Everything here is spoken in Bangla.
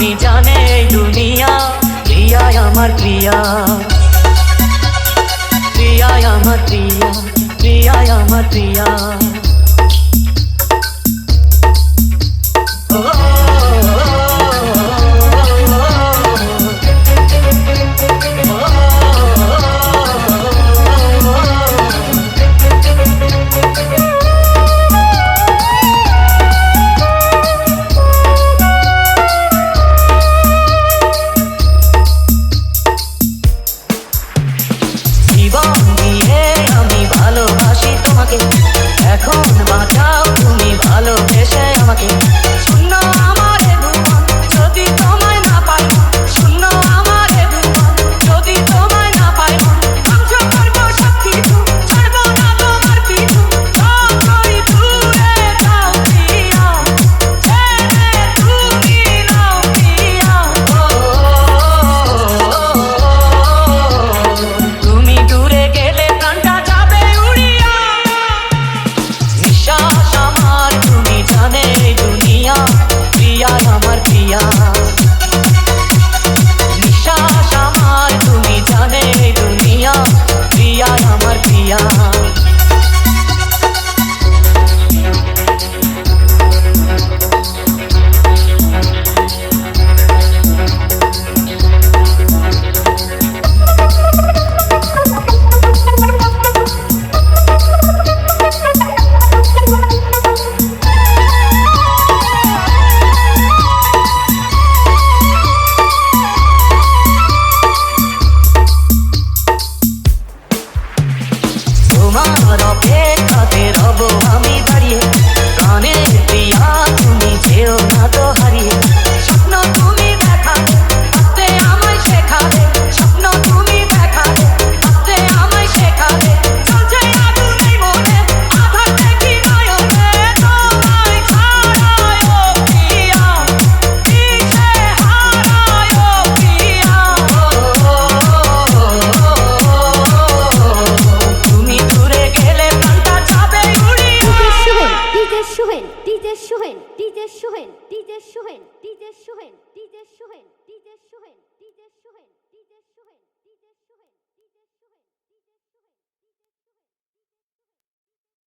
তুমি জানে এই দুনিয়া প্রিয়ায় আমার প্রিয়া প্রিয়ায় আমার প্রিয়া প্রিয়ায় আমার প্রিয়া এখন বাঁচাও তুমি ভালোবেসে আমাকে শূন্য আমার ভুবন যদি তোমায় না পাই শূন্য আমার ভুবন যদি তোমায় না পাই ধ্বংস করবো সব কিছু ছাড়বো না তোমার পিছু যতই দূরে যাও প্রিয়া ছেড়ে তুমি নাও প্রিয়া তুমি দূরে গেলে প্রাণটা যাবে উড়িয়া নিঃশ্বাস আমার তুমি জানে দুনিয়া প্রিয়ায় আমার প্রিয়া নিঃশ্বাস আমার তুমি জানে দুনিয়া প্রিয়ায় আমার প্রিয়া তোমার অপেক্ষাতে রব আমি দাঁড়িয়ে প্রাণের প্রিয়া তুমি যেও না তো হারিয়ে স্বপ্ন তুমি দেখাবে ভাবতে আমায় শেখাবে স্বপ্ন তুমি দেখাবে ভাবতে আমায় শেখাবে চলছে আগুন এই মনে আধার দেখি নয়নে তোমায় ছাড়ায় ও প্রিয়া দিশে হারায় ও প্রিয়া তুমি দূরে গেলে প্রাণটা যাবে উড়িয়া DJ Sohen DJ Sohen DJ Sohen DJ Sohen DJ Sohen DJ Sohen DJ Sohen DJ Sohen